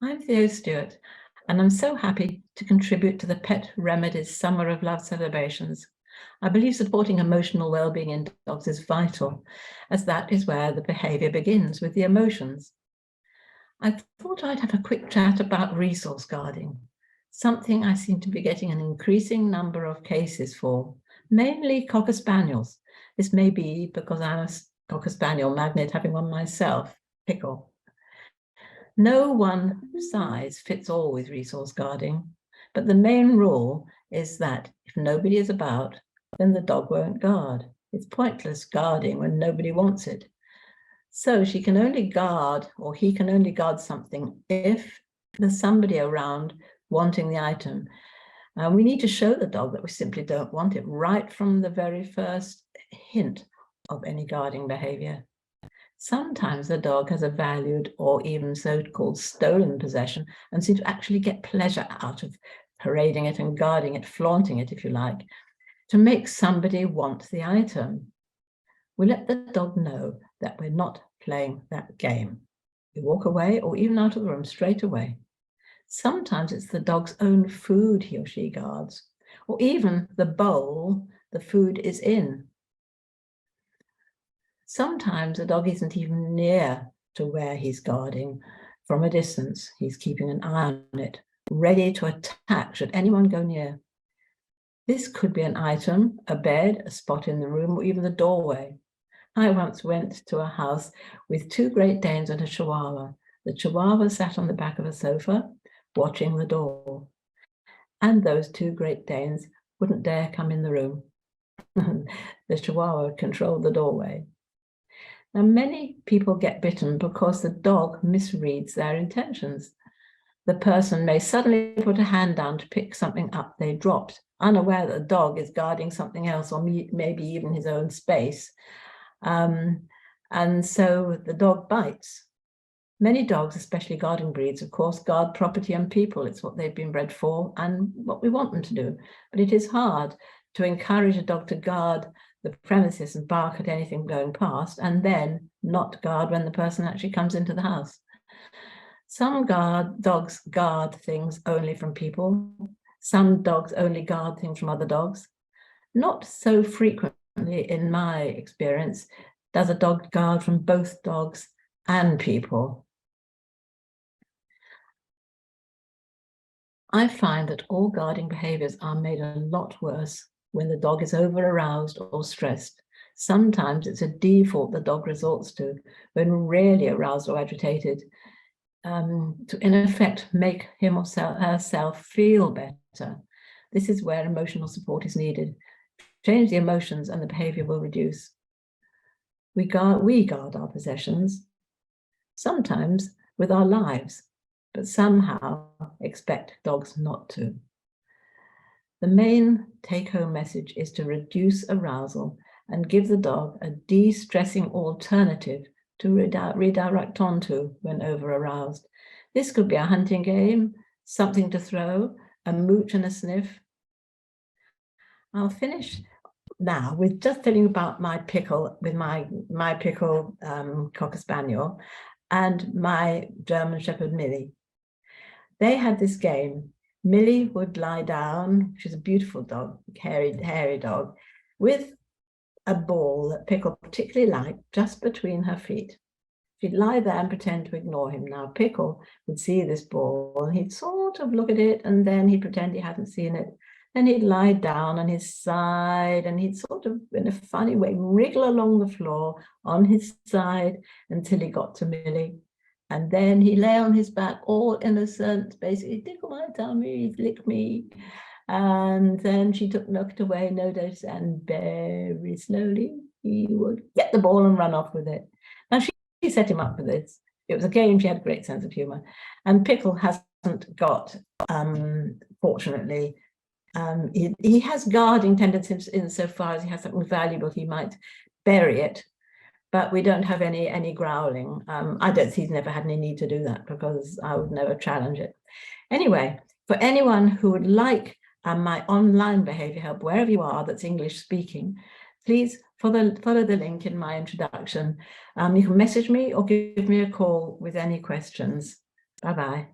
I'm Theo Stewart, and I'm so happy to contribute to the Pet Remedies Summer of Love celebrations. I believe supporting emotional well-being in dogs is vital, as that is where the behaviour begins, with the emotions. I thought I'd have a quick chat about resource guarding, something I seem to be getting an increasing number of cases for, mainly Cocker Spaniels. This may be because I'm a Cocker Spaniel magnet, having one myself, Pickle. No one size fits all with resource guarding, but the main rule is that if nobody is about, then the dog won't guard. It's pointless guarding when nobody wants it. So she can only guard, or he can only guard something if there's somebody around wanting the item. We need to show the dog that we simply don't want it right from the very first hint of any guarding behavior. Sometimes the dog has a valued or even so-called stolen possession and seems to actually get pleasure out of parading it and guarding it, flaunting it, if you like, to make somebody want the item. We let the dog know that we're not playing that game. We walk away or even out of the room straight away. Sometimes it's the dog's own food he or she guards, or even the bowl the food is in. Sometimes the dog isn't even near to where he's guarding. From a distance, he's keeping an eye on it, ready to attack should anyone go near. This could be an item, a bed, a spot in the room, or even the doorway. I once went to a house with two Great Danes and a Chihuahua. The Chihuahua sat on the back of a sofa, watching the door. And those two Great Danes wouldn't dare come in the room. The Chihuahua controlled the doorway. Now, many people get bitten because the dog misreads their intentions. The person may suddenly put a hand down to pick something up they dropped, unaware that the dog is guarding something else, or maybe even his own space. And so the dog bites. Many dogs, especially guarding breeds, of course, guard property and people. It's what they've been bred for and what we want them to do. But it is hard to encourage a dog to guard the premises and bark at anything going past, and then not guard when the person actually comes into the house. Some dogs guard things only from people. Some dogs only guard things from other dogs. Not so frequently, in my experience, does a dog guard from both dogs and people. I find that all guarding behaviors are made a lot worse when the dog is over-aroused or stressed. Sometimes it's a default the dog resorts to when really aroused or agitated, to in effect make him or herself feel better. This is where emotional support is needed. Change the emotions and the behavior will reduce. We guard our possessions, sometimes with our lives, but somehow expect dogs not to. The main take-home message is to reduce arousal and give the dog a de-stressing alternative to redirect onto when over-aroused. This could be a hunting game, something to throw, a mooch and a sniff. I'll finish now with just telling you about my Pickle, with my Pickle Cocker Spaniel and my German Shepherd Millie. They had this game. Millie would lie down, she's a beautiful dog, hairy dog, with a ball that Pickle particularly liked just between her feet. She'd lie there and pretend to ignore him. Now, Pickle would see this ball, and he'd sort of look at it, and then he'd pretend he hadn't seen it. Then he'd lie down on his side, and he'd sort of, in a funny way, wriggle along the floor on his side until he got to Millie. And then he lay on his back, all innocent, basically, tickle my tummy, lick me. And then she looked away, no notice, and very slowly he would get the ball and run off with it. Now, she set him up for this. It was a game, she had a great sense of humor. And Pickle hasn't got, fortunately, he has guarding tendencies insofar as he has something valuable, he might bury it. But we don't have any growling. He's never had any need to do that because I would never challenge it. Anyway, for anyone who would like my online behavior help, wherever you are that's English speaking, please follow the link in my introduction. You can message me or give me a call with any questions. Bye-bye.